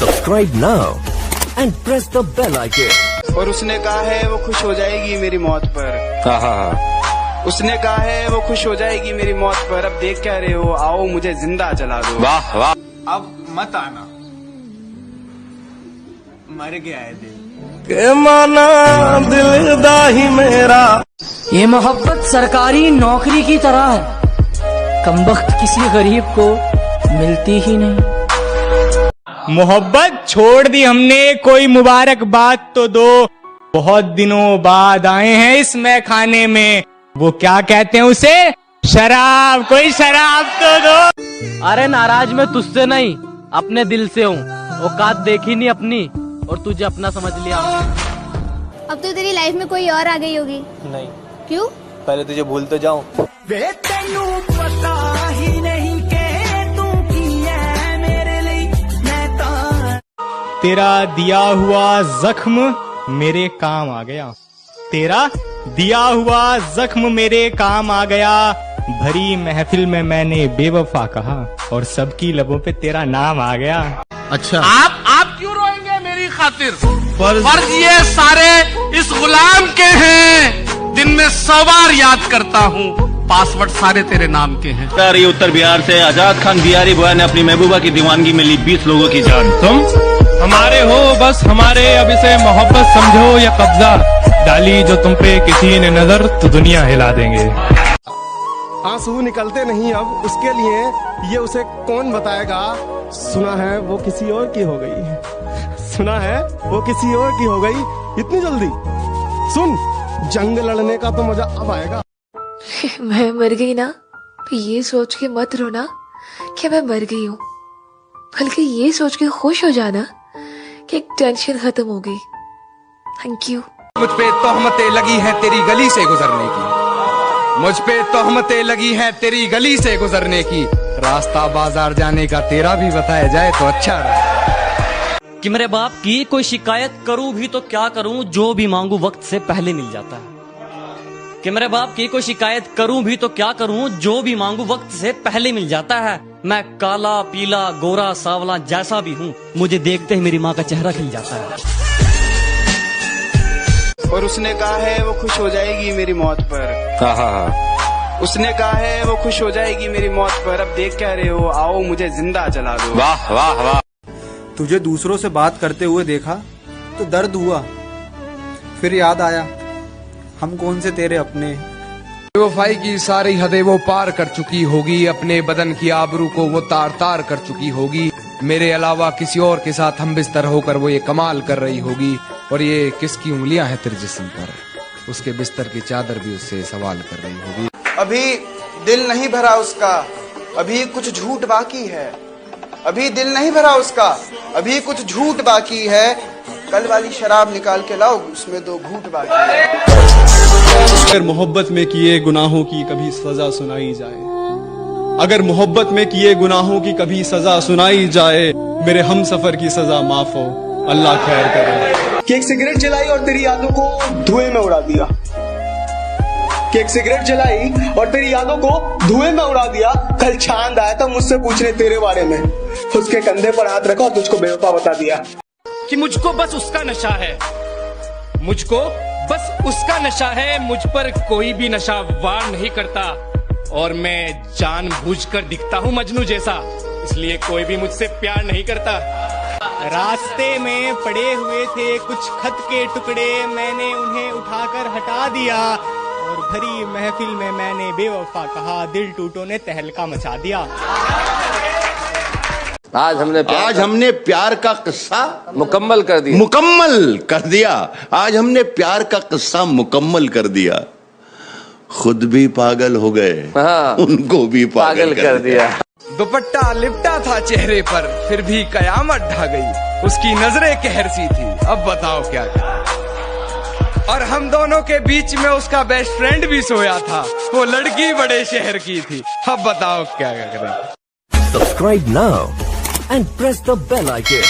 Subscribe now and press the bell icon. और उसने कहा है वो खुश हो जाएगी मेरी मौत पर। उसने कहा है वो खुश हो जाएगी मेरी मौत पर। अब देख क्या रहे हो, आओ मुझे जिंदा जला दो। वाह वाह। अब मत आना, मर गया है दिल। के माना दिल दा ही मेरा। ये मोहब्बत सरकारी नौकरी की तरह है, कमबख्त किसी गरीब को मिलती ही नहीं। मोहब्बत छोड़ दी हमने, कोई मुबारकबाद तो दो। बहुत दिनों बाद आए हैं इस मैखाने में, वो क्या कहते हैं उसे, शराब। कोई शराब तो दो। अरे नाराज मैं तुझसे नहीं, अपने दिल से हूँ। औकात देखी नहीं अपनी और तुझे अपना समझ लिया। अब तो तेरी लाइफ में कोई और आ गई होगी। नहीं, क्यों? पहले तुझे भूल तो जाऊं। तेरा दिया हुआ जख्म मेरे काम आ गया। तेरा दिया हुआ जख्म मेरे काम आ गया। भरी महफिल में मैंने बेवफा कहा और सबकी लबों पे तेरा नाम आ गया। अच्छा, आप क्यों रोएंगे मेरी खातिर? फर्ज ये सारे इस गुलाम के हैं, दिन में 100 बार याद करता हूँ, पासवर्ड सारे तेरे नाम के हैं। उत्तर बिहार से आजाद खान बिहारी बुआ ने अपनी महबूबा की दीवानगी में ली 20 लोगों की जान। तुम हमारे हो बस हमारे, अब इसे मोहब्बत समझो या कब्जा। डाली जो तुम पे किसी ने नजर तो दुनिया हिला देंगे। आंसू निकलते नहीं अब उसके लिए, ये उसे कौन बताएगा। सुना है वो किसी और की हो गई। सुना है वो किसी और की हो गई। इतनी जल्दी? सुन, जंग लड़ने का तो मजा अब आएगा। मैं मर गई ना, तो ये सोच के मत रोना कि मैं मर गई हूँ, बल्कि ये सोच के खुश हो जाना कि एक टेंशन खत्म हो गई। Thank you. मुझ पे तोहमतें लगी हैं तेरी गली से गुजरने की। मुझ पे तोहमतें लगी हैं तेरी गली से गुजरने की। रास्ता बाजार जाने का तेरा भी बताया जाए तो अच्छा रहा। कि मेरे बाप की कोई शिकायत करूं भी तो क्या करूं, जो भी मांगू वक्त से पहले मिल जाता है। कि मेरे बाप की कोई शिकायत करूं भी तो क्या करूं, जो भी मांगू वक्त से पहले मिल जाता है। मैं काला पीला गोरा सावला जैसा भी हूँ, मुझे देखते ही मेरी माँ का चेहरा खिल जाता है। और उसने कहा है वो खुश हो जाएगी मेरी मौत पर। उसने कहा है वो खुश हो जाएगी मेरी मौत पर। अब देख क्या रहे हो, आओ मुझे जिंदा जला दो। वाह वाह वाह। तुझे दूसरों से बात करते हुए देखा तो दर्द हुआ, फिर याद आया हम कौन से तेरे अपने। बेवफाई की सारी हदें वो पार कर चुकी होगी, अपने बदन की आबरू को वो तार तार कर चुकी होगी। मेरे अलावा किसी और के साथ हम बिस्तर होकर वो ये कमाल कर रही होगी। और ये किसकी उंगलियां हैं तेरे जिस्म पर, उसके बिस्तर की चादर भी उससे सवाल कर रही होगी। अभी दिल नहीं भरा उसका, अभी कुछ झूठ बाकी है। अभी दिल नहीं भरा उसका, अभी कुछ झूठ बाकी है। कल वाली शराब निकाल के लाओ, उसमें 2 घूंट बाकी है। अगर मोहब्बत में किए गुनाहों की कभी सजा सुनाई जाए, अगर मोहब्बत में किए गुनाहों की कभी सजा सुनाई जाए, मेरे हम सफर की सजा माफ हो, अल्लाह खैर करे। कि एक सिगरेट जलाई और तेरी यादों को धुएं में उड़ा दिया। कि एक सिगरेट जलाई और तेरी यादों को धुएं में उड़ा दिया। कल चांद आया था मुझसे पूछने तेरे बारे में, उसके कंधे पर हाथ रखा और तुझको बेवफा बता दिया। कि मुझको बस उसका नशा है, मुझको बस उसका नशा है। मुझ पर कोई भी नशा वार नहीं करता, और मैं जानबूझकर दिखता हूँ मजनू जैसा, इसलिए कोई भी मुझसे प्यार नहीं करता। रास्ते में पड़े हुए थे कुछ खत के टुकड़े, मैंने उन्हें उठाकर हटा दिया। और भरी महफिल में मैंने बेवफा कहा, दिल टूटों ने तहलका मचा दिया। आज हमने प्यार का किस्सा मुकम्मल कर दिया। आज हमने प्यार का किस्सा मुकम्मल कर दिया। खुद भी पागल हो गए, उनको भी पागल कर दिया। दुपट्टा लिपटा था चेहरे पर, फिर भी कयामत ढा गई। उसकी नजरें कहर सी थी, अब बताओ क्या करें। और हम दोनों के बीच में उसका बेस्ट फ्रेंड भी सोया था, वो लड़की बड़े शहर की थी, अब बताओ क्या करें। Subscribe now and press the bell icon.